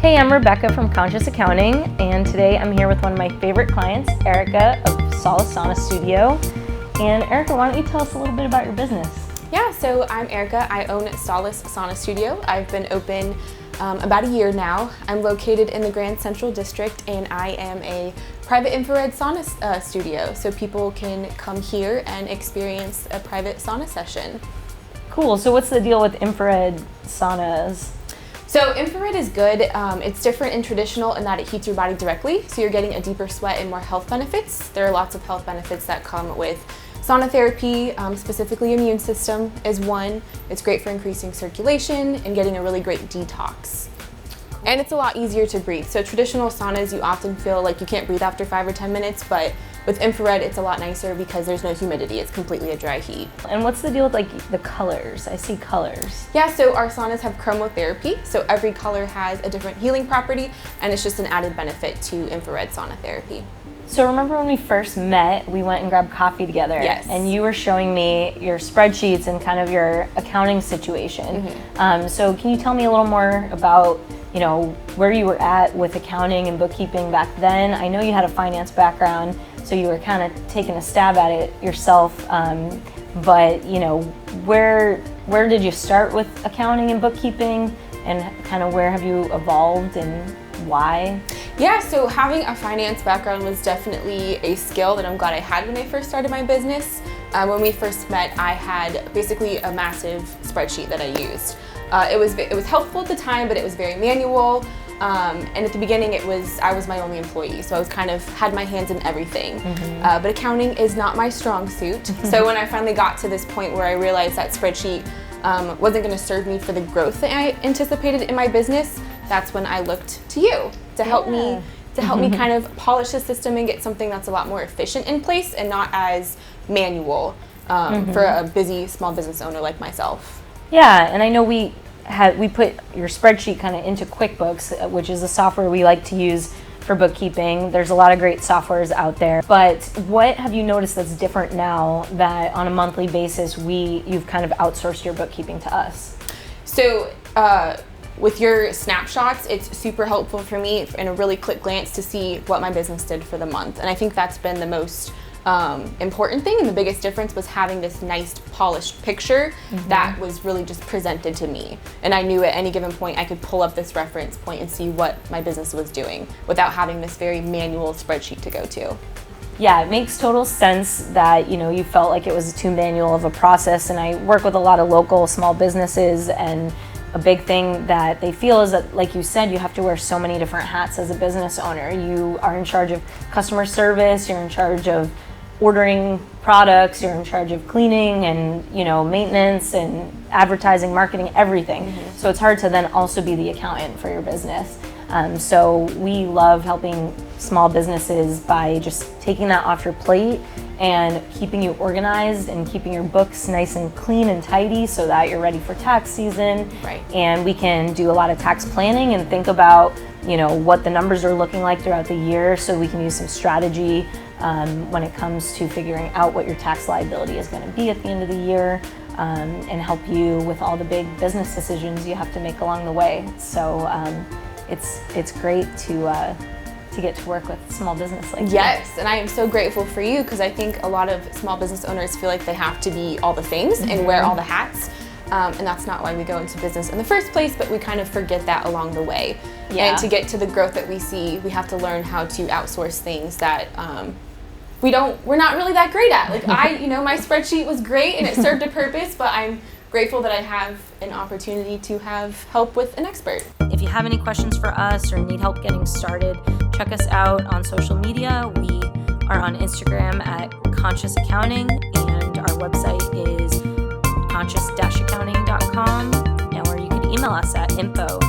Hey, I'm Rebecca from Conscious Accounting, and today I'm here with one of my favorite clients, Erica of Solace Sauna Studio. And Erica, why don't you tell us a little bit about your business? Yeah, so I'm Erica. I own Solace Sauna Studio. I've been open about a year now. I'm located in the Grand Central District, and I am a private infrared sauna studio, so people can come here and experience a private sauna session. Cool. So what's the deal with infrared saunas? So infrared is good. It's different and traditional in that it heats your body directly, so you're getting a deeper sweat and more health benefits. There are lots of health benefits that come with sauna therapy, specifically immune system is one. It's great for increasing circulation and getting a really great detox. And it's a lot easier to breathe. So traditional saunas, you often feel like you can't breathe after 5 or 10 minutes, but with infrared, it's a lot nicer because there's no humidity. It's completely a dry heat. And what's the deal with like the colors? I see colors. Yeah, so our saunas have chromotherapy. So every color has a different healing property, and it's just an added benefit to infrared sauna therapy. So remember when we first met, we went and grabbed coffee together. Yes. And you were showing me your spreadsheets and kind of your accounting situation. Mm-hmm. So can you tell me a little more about, you know, where you were at with accounting and bookkeeping back then? I know you had a finance background, so you were kind of taking a stab at it yourself. But you know, where did you start with accounting and bookkeeping, and kind of where have you evolved and why? Yeah, so having a finance background was definitely a skill that I'm glad I had when I first started my business. When we first met, I had basically a massive spreadsheet that I used. It was helpful at the time, but it was very manual. And at the beginning, I was my only employee, so I was kind of had my hands in everything. Mm-hmm. But accounting is not my strong suit. So when I finally got to this point where I realized that spreadsheet wasn't going to serve me for the growth that I anticipated in my business, that's when I looked to you to help me kind of polish the system and get something that's a lot more efficient in place and not as manual for a busy small business owner like myself. Yeah, and I know we put your spreadsheet kind of into QuickBooks, which is the software we like to use for bookkeeping. There's a lot of great softwares out there, but what have you noticed that's different now that on a monthly basis you've kind of outsourced your bookkeeping to us? So with your snapshots, it's super helpful for me in a really quick glance to see what my business did for the month, and I think that's been the most important thing, and the biggest difference was having this nice polished picture that was really just presented to me, and I knew at any given point I could pull up this reference point and see what my business was doing without having this very manual spreadsheet to go to. Yeah, it makes total sense that, you know, you felt like it was too manual of a process, and I work with a lot of local small businesses, and a big thing that they feel is that, like you said, you have to wear so many different hats as a business owner. You are in charge of customer service, you're in charge of ordering products, you're in charge of cleaning and, you know, maintenance and advertising, marketing, everything. So it's hard to then also be the accountant for your business. So we love helping small businesses by just taking that off your plate and keeping you organized and keeping your books nice and clean and tidy so that you're ready for tax season. Right. And we can do a lot of tax planning and think about, you know, what the numbers are looking like throughout the year, so we can use some strategy when it comes to figuring out what your tax liability is going to be at the end of the year, and help you with all the big business decisions you have to make along the way. So it's great to get to work with small business like Yes, and I am so grateful for you, because I think a lot of small business owners feel like they have to be all the things and wear all the hats. And that's not why we go into business in the first place, but we kind of forget that along the way. Yeah. And to get to the growth that we see, we have to learn how to outsource things that we're not really that great at. Like my spreadsheet was great and it served a purpose, but I'm grateful that I have an opportunity to have help with an expert. If you have any questions for us or need help getting started, check us out on social media. We are on Instagram at Conscious Accounting, and our website is conscious-accounting.com, or you can email us at info